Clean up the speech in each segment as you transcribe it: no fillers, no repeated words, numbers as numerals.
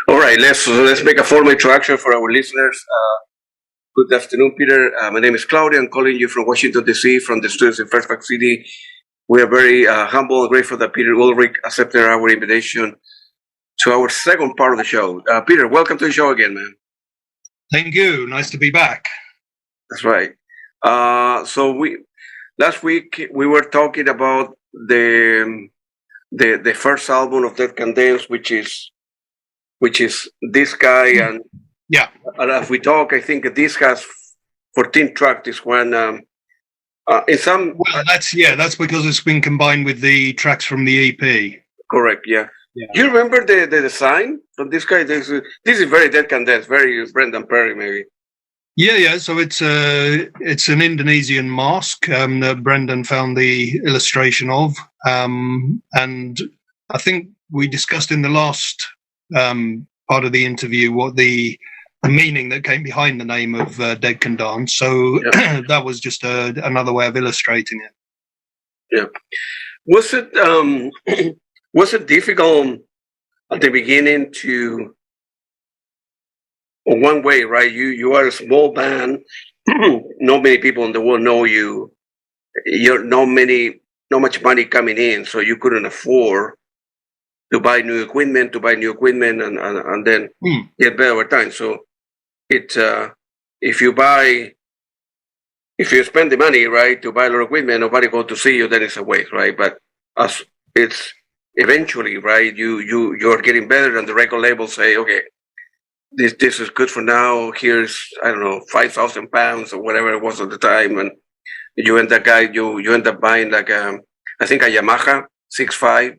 All right, let's make a formal introduction for our listeners. Good afternoon, Peter. My name is Claudia. I'm calling you from Washington, D.C., from the studios in Fairfax City. We are very humble and grateful that Peter Ulrich accepted our invitation to our second part of the show. Peter, welcome to the show again, man. Thank you. Nice to be back. That's right. So last week we were talking about the first album of Dead Can Dance, which is this guy, and yeah. And as we talk, I think this has 14 tracks. This one, in some. Well, that's because it's been combined with the tracks from the EP. Correct. Yeah. Do you remember the design of this guy? This is very Dead Can Dance, very Brendan Perry, maybe. Yeah. So it's an Indonesian mask that Brendan found the illustration of, and I think we discussed in the last part of the interview what the meaning that came behind the name of Dead Can Dance. So that was just another way of illustrating it. Yeah. Was it difficult at the beginning to? One way, right? You are a small band. Not many people in the world know you. You're not much money coming in, so you couldn't afford to buy new equipment, and then get better over time. So it's if you spend the money, right, to buy a lot of equipment, nobody go to see you, then it's a waste, right? But as it's eventually, right, you're getting better, and the record labels say, okay, this is good for now. Here's, I don't know, £5,000 or whatever it was at the time, and you end up buying like I think a Yamaha 6.5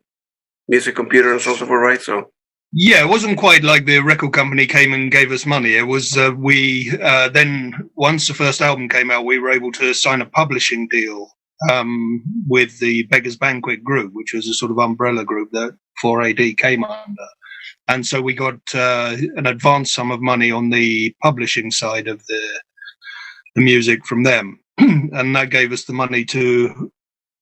music computer and so forth, right? So yeah, it wasn't quite like the record company came and gave us money. It was we then once the first album came out, we were able to sign a publishing deal with the Beggars Banquet group, which was a sort of umbrella group that 4AD came under. And so we got an advance sum of money on the publishing side of the music from them. And that gave us the money to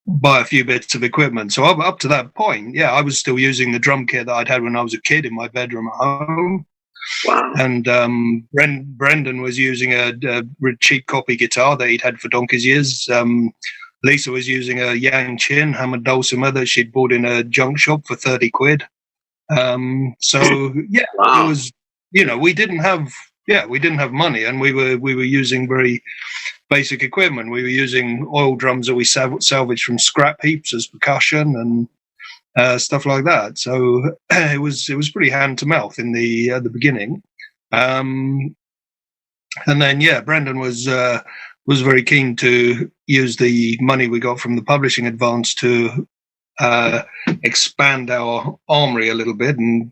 buy a few bits of equipment. So up to that point, I was still using the drum kit that I'd had when I was a kid in my bedroom at home. Wow. And Brendan was using a cheap copy guitar that he'd had for donkey's years. Lisa was using a Yang Chin Hammond dulcimer that she'd bought in a junk shop for 30 quid. Wow. It was, we didn't have money, and we were using very basic equipment. We were using oil drums that we salvaged from scrap heaps as percussion and stuff like that. So it was pretty hand to mouth in the beginning. And then Brendan was very keen to use the money we got from the publishing advance to expand our armory a little bit, and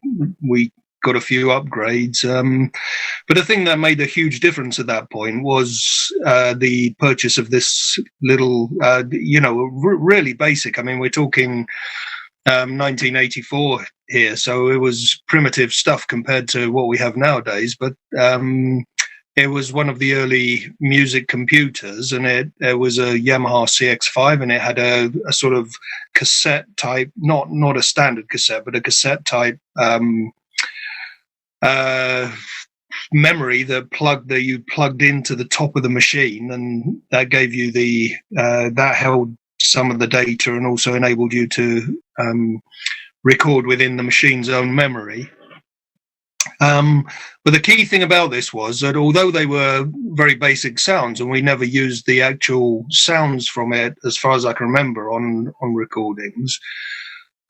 we got a few upgrades. But the thing that made a huge difference at that point was the purchase of this little, really basic. I mean, we're talking 1984 here, so it was primitive stuff compared to what we have nowadays. But it was one of the early music computers, and it was a Yamaha CX5, and it had a sort of cassette type, not a standard cassette, but a cassette type memory that you plugged into the top of the machine, and that gave you that held some of the data and also enabled you to record within the machine's own memory. But the key thing about this was that although they were very basic sounds, and we never used the actual sounds from it, as far as I can remember, on recordings,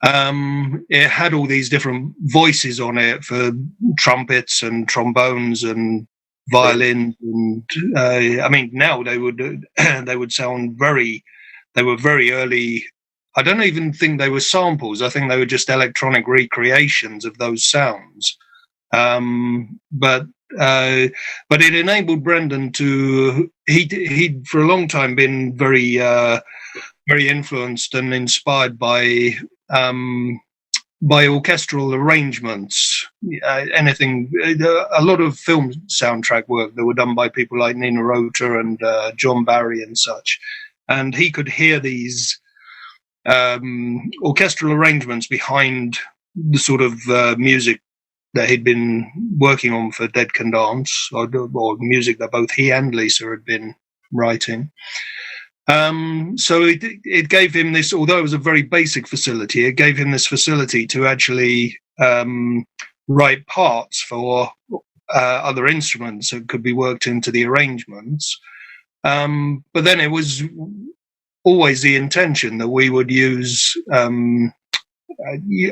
it had all these different voices on it for trumpets and trombones and violins. And now they would sound they were very early. I don't even think they were samples. I think they were just electronic recreations of those sounds. But it enabled Brendan to he'd for a long time been very influenced and inspired by orchestral arrangements. A lot of film soundtrack work that were done by people like Nina Rota and John Barry and such, and he could hear these orchestral arrangements behind the sort of music he'd been working on for Dead Can Dance, or music that both he and Lisa had been writing. So it gave him this, although it was a very basic facility, it gave him this facility to actually write parts for other instruments that could be worked into the arrangements. But then it was always the intention that we would use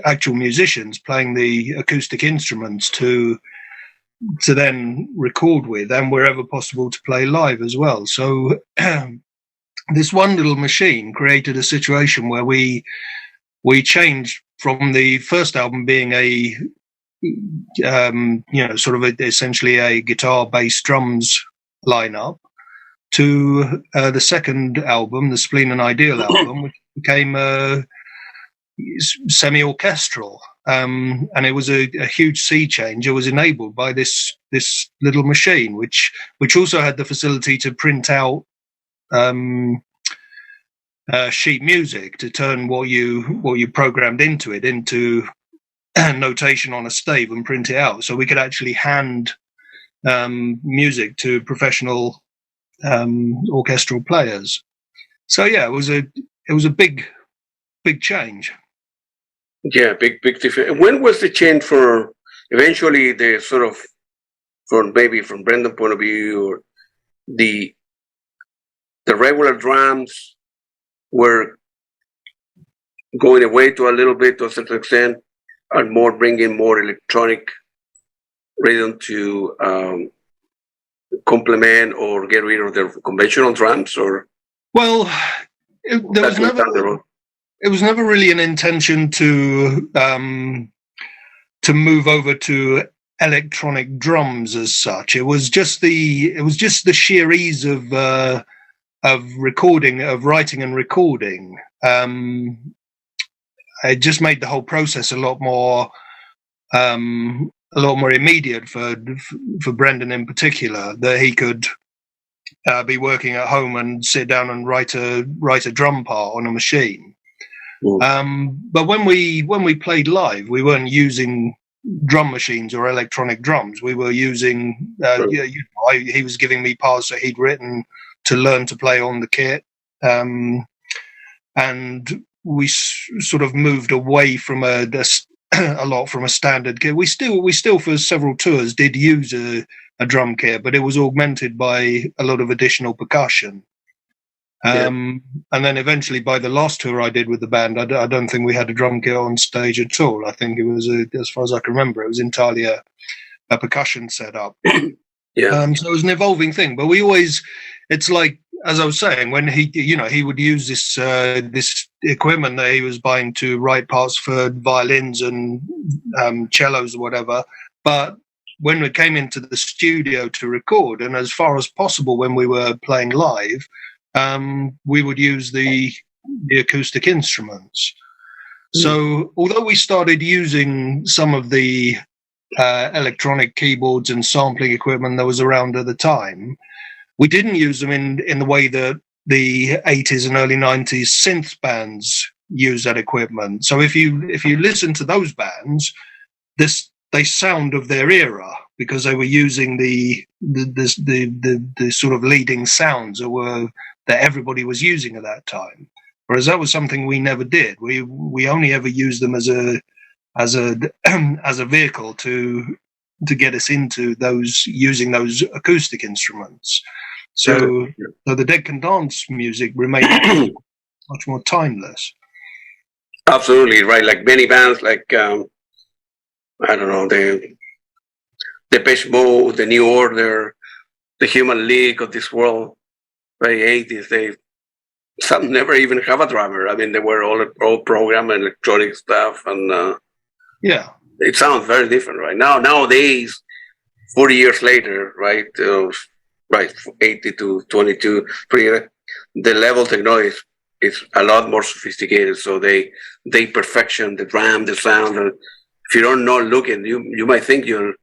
actual musicians playing the acoustic instruments to then record with, and wherever possible to play live as well. So this one little machine created a situation where we changed from the first album being a sort of essentially a guitar, bass, drums lineup to the second album, the Spleen and Ideal album, which became semi-orchestral, and it was a huge sea change. It was enabled by this little machine, which also had the facility to print out sheet music, to turn what you programmed into it into notation on a stave and print it out, so we could actually hand music to professional orchestral players. So yeah, it was a big change. Yeah, big difference. When was the change for eventually the sort of, from Brendan's point of view, or the regular drums were going away to a little bit, to a certain extent, and bringing more electronic rhythm to complement or get rid of the conventional drums? Or well, it was never really an intention to move over to electronic drums as such. It was just the sheer ease of recording, of writing and recording. It just made the whole process a lot more immediate for Brendan in particular, that he could be working at home and sit down and write a drum part on a machine. But when we played live, we weren't using drum machines or electronic drums. We were using he was giving me parts that he'd written to learn to play on the kit, and we sort of moved away from a lot from a standard kit. We still for several tours did use a drum kit, but it was augmented by a lot of additional percussion. And then eventually, by the last tour I did with the band, I don't think we had a drum kit on stage at all. I think it was, as far as I can remember, it was entirely a percussion setup. So it was an evolving thing. But we always, it's like, as I was saying, when he would use this equipment that he was buying to write parts for violins and cellos or whatever. But when we came into the studio to record, and as far as possible when we were playing live, we would use the acoustic instruments. So although we started using some of the electronic keyboards and sampling equipment that was around at the time, we didn't use them in the way that the 80s and early 90s synth bands use that equipment. So if you listen to those bands, they sound of their era, because they were using the sort of leading sounds that everybody was using at that time. Whereas that was something we never did. We only ever used them as a vehicle to get us into using those acoustic instruments. So the Dead Can Dance music remained much more timeless. Absolutely right. Like many bands, like I don't know, the Depeche Mode, the New Order, the Human League of this world, very 80s. Some never even have a drummer. I mean, they were all program and electronic stuff, and it sounds very different right now. Nowadays, 40 years later, right, 80 to 22, the level of technology is a lot more sophisticated. So they perfection the drum, the sound. And if you don't know looking, you might think you're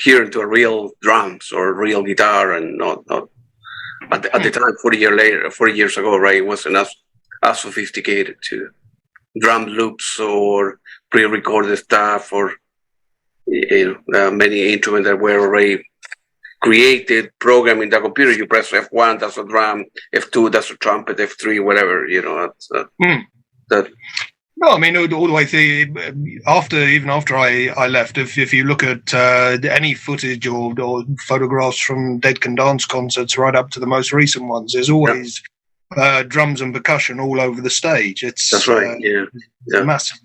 hearing to a real drums or a real guitar, and not at the time. 40 years ago, right, it wasn't as sophisticated to drum loops or pre-recorded stuff, or many instruments that were already created, programmed in the computer. You press F1, that's a drum, F2, that's a trumpet, F3, whatever, that. No, I mean, all the way through, even after I left, if you look at any footage or photographs from Dead Can Dance concerts right up to the most recent ones, there's always drums and percussion all over the stage. That's right, massive,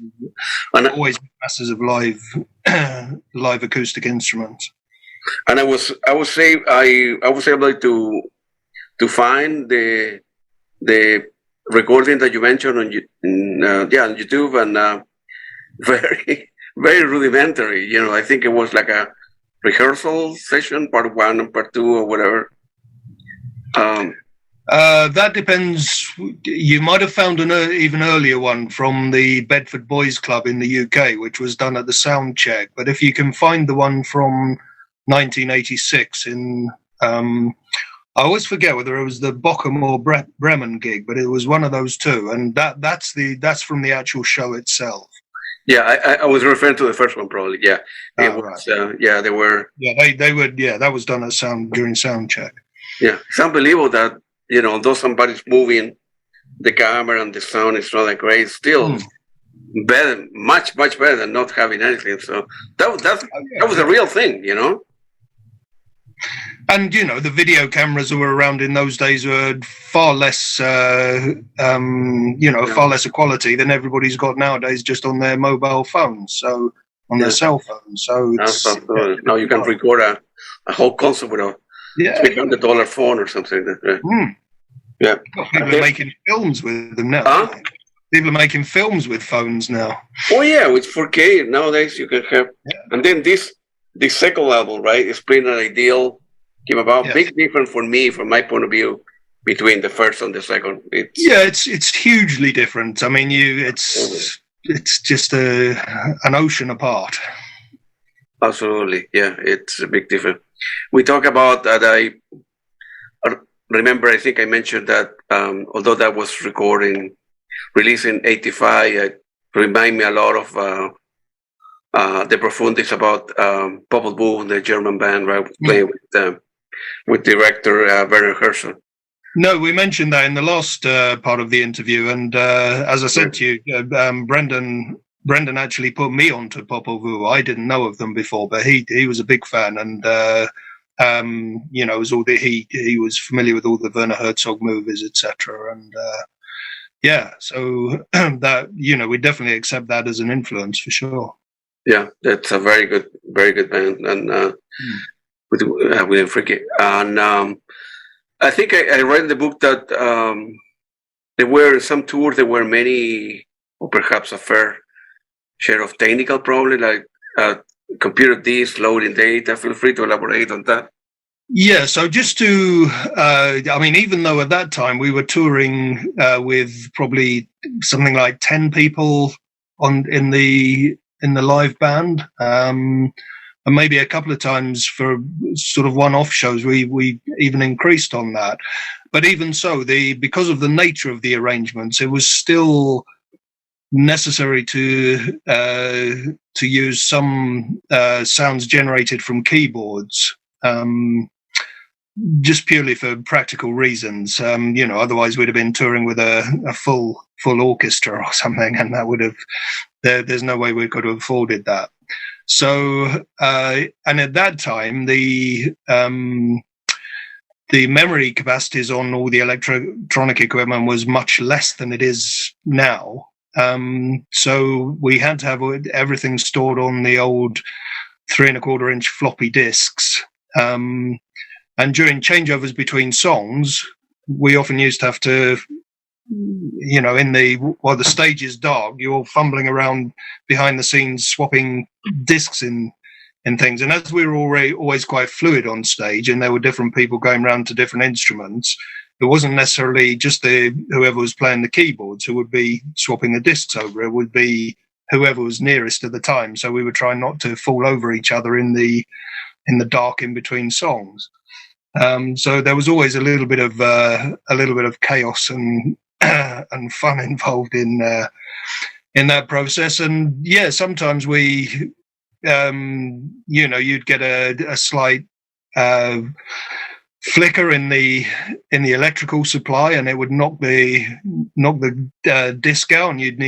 and always masses of live acoustic instruments. And I was able to find the recording that you mentioned on YouTube, and very very rudimentary. I think it was like a rehearsal session, part 1 and part 2 or whatever. That depends. You might have found an even earlier one from the Bedford Boys Club in the UK, which was done at the sound check. But if you can find the one from 1986 in I always forget whether it was the Bochum or Bremen gig, but it was one of those two, and that's from the actual show itself. Yeah, I was referring to the first one, probably. Yeah, it was. Right. They were. Yeah, they would. Yeah, that was done at during sound check. Yeah, it's unbelievable that though somebody's moving the camera and the sound is not that great, still better, much better than not having anything. So that was a real thing, And the video cameras that were around in those days were far less, far less quality than everybody's got nowadays, just on their mobile phones, so on their cell phones. So now you can record a whole concert with a $300 phone or something. Yeah, people are making films with them now. People are making films with phones now. Oh yeah, with 4K nowadays you can have, and then this second level, right, is pretty an ideal. Came about big difference for me, from my point of view, between the first and the second. It's hugely different. I mean, it's just an ocean apart. Absolutely, yeah, it's a big difference. We talk about that. I remember, I think I mentioned that although that was released in '85, it reminded me a lot of the Profundis about Popol Vuh, the German band, right, playing with director Werner Herzog. No, we mentioned that in the last part of the interview, and as I said to you, Brendan actually put me onto Popol Vuh. I didn't know of them before, but he was a big fan, and it was all he was familiar with all the Werner Herzog movies, etc. And so that we definitely accept that as an influence for sure. Yeah, that's a very good band, and with William Fricke. And I think I read in the book that there were some tours. There were many, or perhaps a fair share of technical problems, like computer disks, loading data. Feel free to elaborate on that. Yeah, so just to, even though at that time we were touring with probably something like 10 people in the live band, and maybe a couple of times for sort of one-off shows, we even increased on that. But even so, because of the nature of the arrangements, it was still necessary to use some sounds generated from keyboards, just purely for practical reasons. Otherwise we'd have been touring with a full orchestra or something, and that would have there's no way we could have afforded that. So and at that time the memory capacities on all the electronic equipment was much less than it is now. So we had to have everything stored on the old 3¼ inch floppy disks. And during changeovers between songs, we often used to have to, while the stage is dark, you're fumbling around behind the scenes, swapping discs in things. And as we were always quite fluid on stage, and there were different people going around to different instruments, it wasn't necessarily just whoever was playing the keyboards who would be swapping the discs over. It would be whoever was nearest at the time. So we were trying not to fall over each other in the dark in between songs. So there was always a little bit of chaos and fun involved in that process. And yeah, sometimes we you'd get a slight flicker in the electrical supply, and it would knock the disc out, and it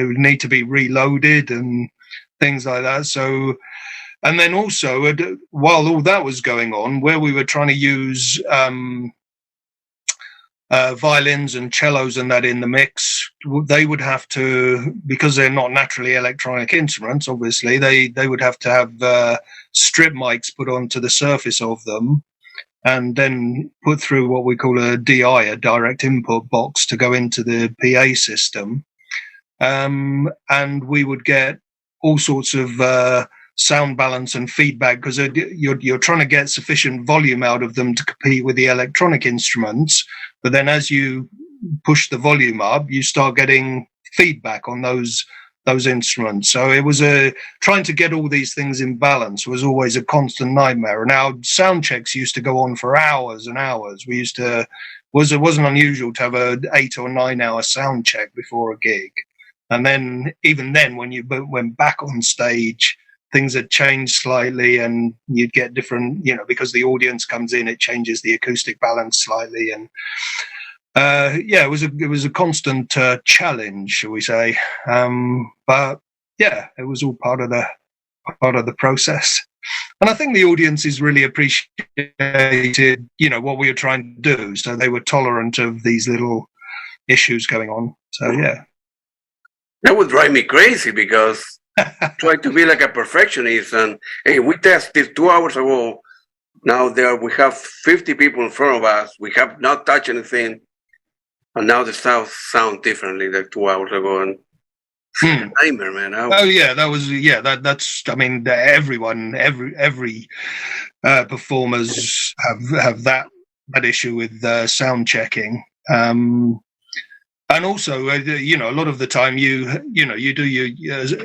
would need to be reloaded and things like that. So, and then also while all that was going on, where we were trying to use violins and cellos and that in the mix, they would have to, because they're not naturally electronic instruments, obviously they would have to have strip mics put onto the surface of them, and then put through what we call a DI, a direct input box, to go into the PA system. And we would get all sorts of sound balance and feedback, because you're trying to get sufficient volume out of them to compete with the electronic instruments. But then as you push the volume up, you start getting feedback on those instruments. So it was trying to get all these things in balance was always a constant nightmare. And our sound checks used to go on for hours and hours. It wasn't unusual to have an 8 or 9 hour sound check before a gig. And then even then, when you went back on stage, things had changed slightly, and you'd get different, because the audience comes in, it changes the acoustic balance slightly. And it was a constant challenge, shall we say? But yeah, it was all part of the process. And I think the audiences really appreciated, what we were trying to do. So they were tolerant of these little issues going on. So yeah, that would drive me crazy, because try to be like a perfectionist. And hey, we tested 2 hours ago. Now we have 50 people in front of us. We have not touched anything. And now the stuff sound differently than 2 hours ago, and it's a nightmare, man. That's. I mean, everyone, every performers have that issue with sound checking, and also, a lot of the time you do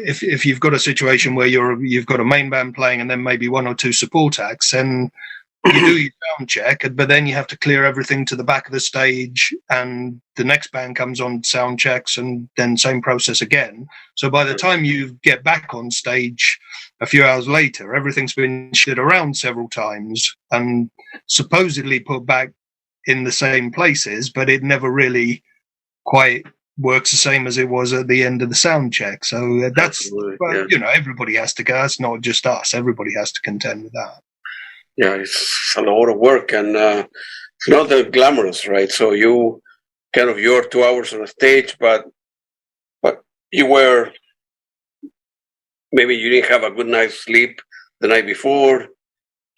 if you've got a situation where you've got a main band playing and then maybe 1 or 2 support acts, and you do your sound check, but then you have to clear everything to the back of the stage, and the next band comes on sound checks, and then same process again. So by the time you get back on stage a few hours later, everything's been shifted around several times and supposedly put back in the same places, but it never really quite works the same as it was at the end of the sound check. So that's, everybody has to go. It's not just us. Everybody has to contend with that. Yeah, it's a lot of work, and it's not that glamorous, right? So you're 2 hours on a stage, but maybe you didn't have a good night's sleep the night before.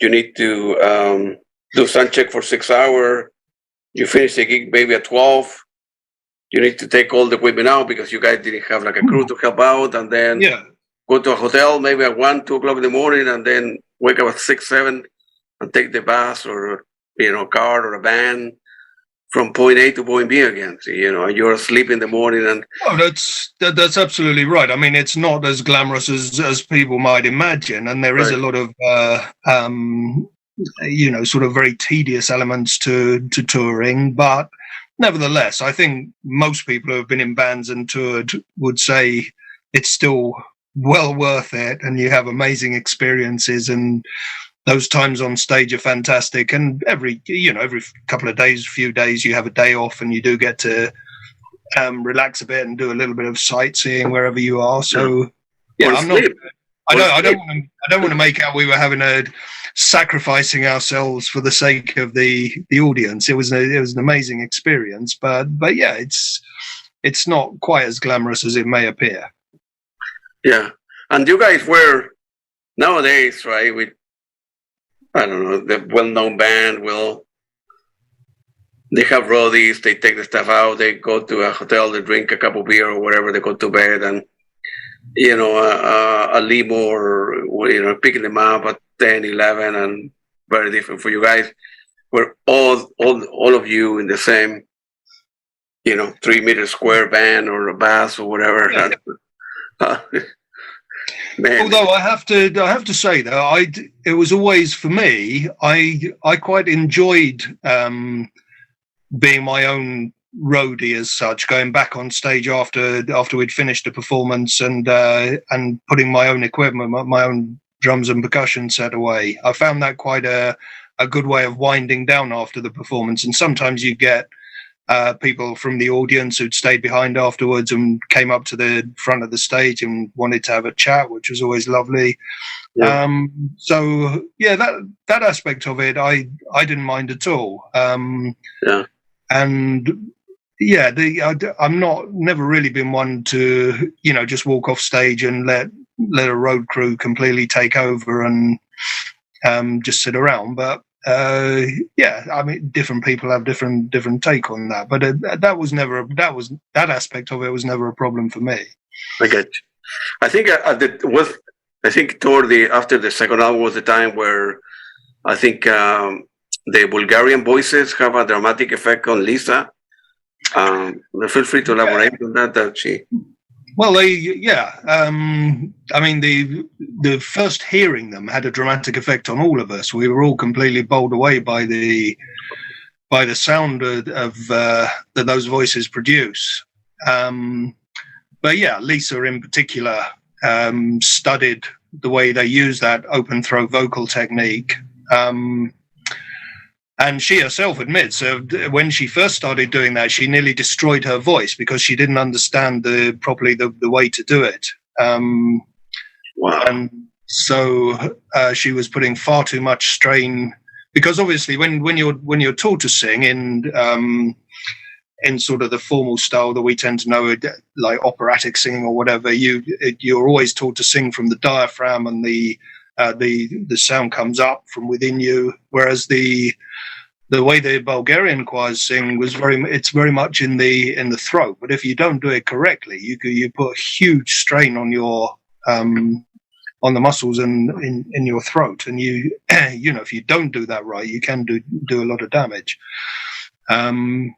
You need to do sound check for 6 hours. You finish the gig maybe at 12. You need to take all the equipment out because you guys didn't have like a crew to help out, and then go to a hotel maybe at 1, 2 o'clock in the morning, and then wake up at 6, 7. And take the bus or car or a van from point A to point B again. So, and you're asleep in the morning. And that's absolutely right. I mean, it's not as glamorous as people might imagine, and there is a lot of sort of very tedious elements to touring. But nevertheless, I think most people who have been in bands and toured would say it's still well worth it, and you have amazing experiences, and those times on stage are fantastic. And every couple of days, few days, you have a day off, and you do get to relax a bit and do a little bit of sightseeing wherever you are. So I don't want to make out we were sacrificing ourselves for the sake of the audience. It was an amazing experience, but yeah, it's not quite as glamorous as it may appear. Yeah, and you guys were nowadays, right? With I don't know, the well-known band they have roadies, they take the stuff out, they go to a hotel, they drink a cup of beer or whatever, they go to bed, and a limo or picking them up at 10, 11, and very different for you guys. We're all of you in the same 3-meter square van or a bus or whatever. Man. Although I have to say though, it was always for me. I quite enjoyed being my own roadie as such, going back on stage after we'd finished the performance and putting my own equipment, my own drums and percussion set away. I found that quite a good way of winding down after the performance. And sometimes you get people from the audience who'd stayed behind afterwards and came up to the front of the stage and wanted to have a chat, which was always lovely. Yeah. So yeah, that aspect of it, I didn't mind at all. Yeah. And yeah, I'm never really been one to, just walk off stage and let a road crew completely take over and just sit around. But yeah, I mean, different people have different take on that. But that aspect of it was never a problem for me. I get you. I think after the second album was the time where I think the Bulgarian voices have a dramatic effect on Lisa. Feel free to elaborate on that. Well, I mean, the first hearing them had a dramatic effect on all of us. We were all completely bowled away by the sound of that those voices produce. But yeah, Lisa in particular studied the way they use that open throat vocal technique. And she herself admits when she first started doing that, she nearly destroyed her voice because she didn't understand properly the way to do it. Wow. And so she was putting far too much strain, because obviously when you're taught to sing in sort of the formal style that we tend to know, like operatic singing or whatever, you're always taught to sing from the diaphragm, and the sound comes up from within you, whereas the way the Bulgarian choirs sing it's very much in the throat. But if you don't do it correctly, you put huge strain on your on the muscles in your throat, and if you don't do that right, you can do a lot of damage. And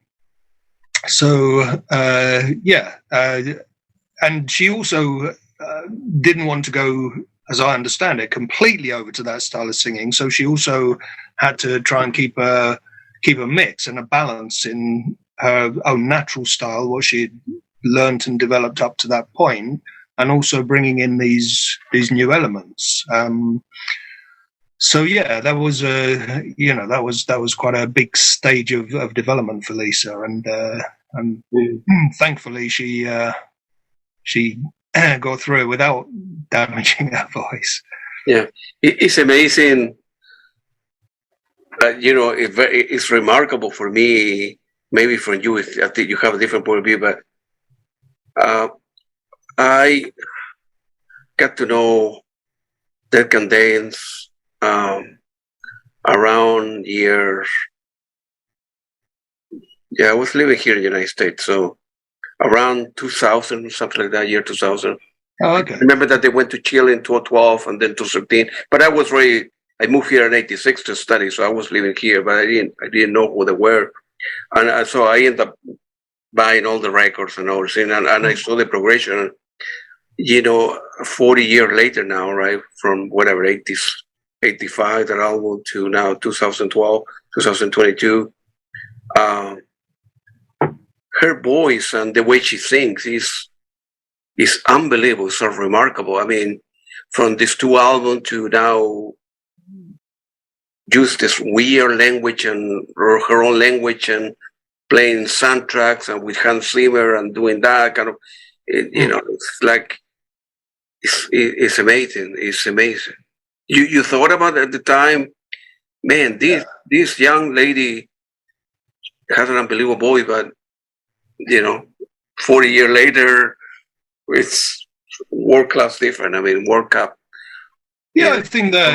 she also didn't want to go, as I understand it, completely over to that style of singing. So she also had to try and keep a mix and a balance in her own natural style, what she'd learnt and developed up to that point, and also bringing in these new elements. So yeah, that was that was quite a big stage of development for Lisa, and thankfully she got through it without damaging her voice. Yeah, it's amazing. It's remarkable for me. Maybe for you, I think you have a different point of view, but I got to know Dead Can Dance around year. Yeah, I was living here in the United States, so around 2000, something like that, year 2000. Oh, okay. I remember that they went to Chile in 2012 and then 2013. But I moved here in '86 to study, so I was living here, but I didn't know who they were, and so I ended up buying all the records and everything, and I saw the progression. 40 years later now, right, from whatever 85 that album to now 2012, 2022. Her voice and the way she sings is unbelievable, so remarkable. I mean, from these two albums to now, use this weird language and her own language and playing soundtracks and with Hans Zimmer and doing that kind of, it's like, it's amazing. It's amazing. You thought about it at the time, man, this young lady has an unbelievable voice, but 40 years later, it's world class different. I mean, World Cup. Yeah, I think that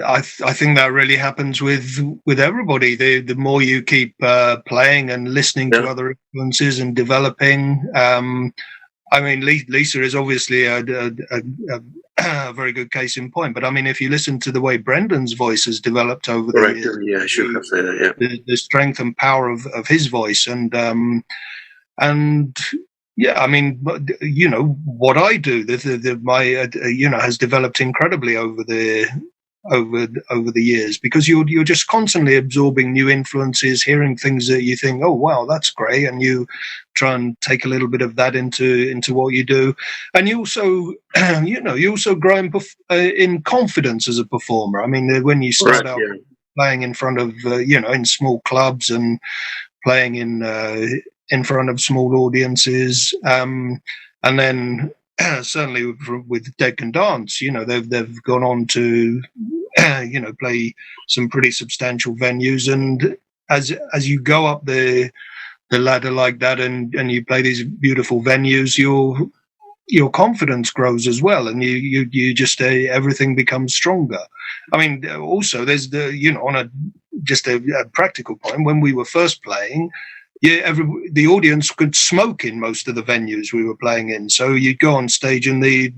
I think that really happens with everybody. The more you keep playing and listening to other influences and developing. I mean, Lisa is obviously a very good case in point. But I mean, if you listen to the way Brendan's voice has developed over the years, yeah, I should have said that. Yeah, the strength and power of his voice, and yeah, I mean, what I do, my has developed incredibly over the over the years, because you're just constantly absorbing new influences, hearing things that you think, oh wow, that's great, and you try and take a little bit of that into what you do, and you also you also grow in confidence as a performer. I mean, when you start out playing in front of in small clubs and playing in front of small audiences, and then certainly with Dead Can Dance, they've gone on to play some pretty substantial venues, and as you go up the ladder like that, and you play these beautiful venues, your confidence grows as well, and you just everything becomes stronger. I mean, also there's on a practical point, when we were first playing, the audience could smoke in most of the venues we were playing in. So you'd go on stage and the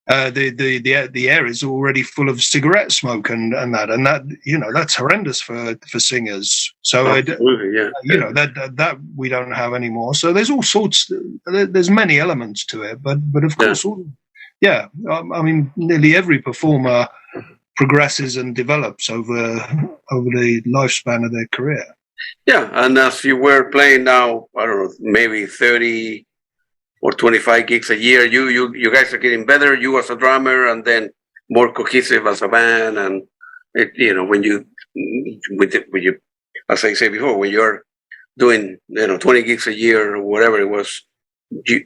air is already full of cigarette smoke and that that's horrendous for singers. So that we don't have anymore. So there's all sorts. There's many elements to it, but of course, I mean, nearly every performer progresses and develops over the lifespan of their career. Yeah, and as you were playing now, I don't know, maybe 30 or 25 gigs a year, you guys are getting better, you as a drummer, and then more cohesive as a band. And when you, as I said before, when you're doing 20 gigs a year or whatever it was,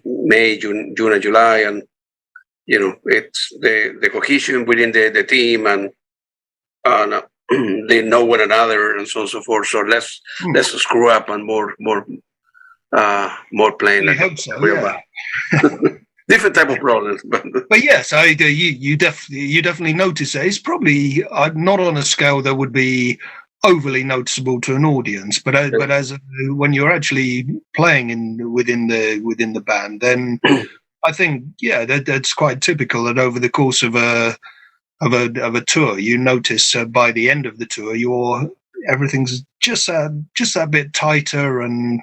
May, June and July, and it's the cohesion within the team, and they know one another, and so on and so forth. So less screw up and more playing. I hope so. Yeah. Different type of problems, but yes, I do. You definitely notice it. It's probably not on a scale that would be overly noticeable to an audience, but when you're actually playing within the band, then I think that's quite typical. That over the course of a tour, you notice by the end of the tour, everything's just a bit tighter and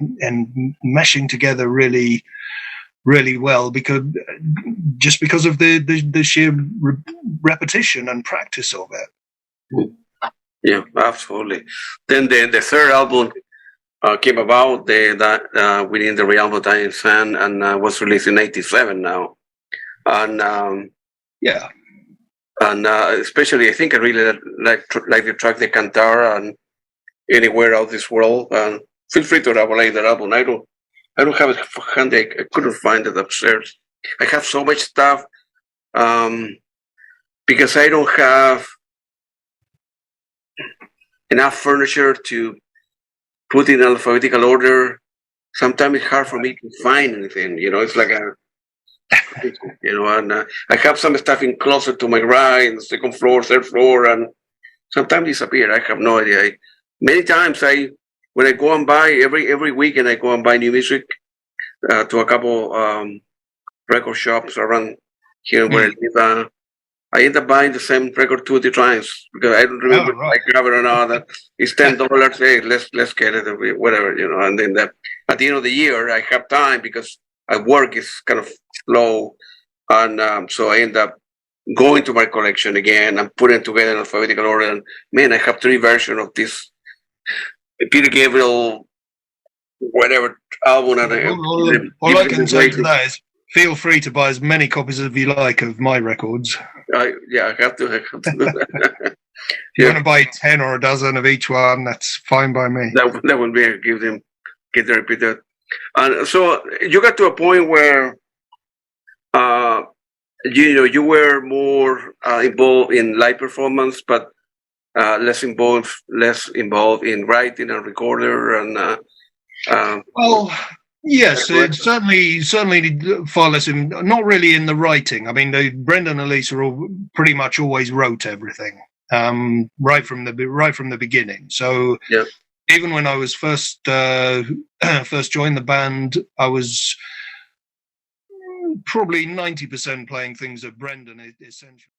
meshing together really, really well, because of the sheer repetition and practice of it. Yeah, absolutely. Then the third album came about within the realm of Dying Sun, and was released in '87 now, and and especially I think I really like the track "The Cantara" and "Anywhere Out This World." And feel free to download that album. I don't have it handy. I couldn't find it upstairs. I have so much stuff because I don't have enough furniture to put in alphabetical order. Sometimes it's hard for me to find anything. It's like and I have some stuff in closet to my right, second floor, third floor, and sometimes disappear. I have no idea. Many times when I go and buy every weekend, I go and buy new music to a couple record shops around here where I live. I end up buying the same record 2 or 3 times because I don't remember if I grab it or not. That it's $10. Hey, let's get it, whatever, And then at the end of the year, I have time because work is kind of slow, and so I end up going to my collection again and putting together in alphabetical order. And man, I have 3 versions of this Peter Gabriel, whatever album. All I can say to that is, feel free to buy as many copies as you like of my records. I have to do that. If you want to buy 10 or a dozen of each one, that's fine by me. That would be get the repeated. And so you got to a point where you were more involved in live performance, but less involved in writing and recorder and. Yes, it's certainly far less not really in the writing. I mean, Brendan and Lisa pretty much always wrote everything right from the beginning. So even when I was first joined the band, I was probably 90% playing things that Brendan essentially.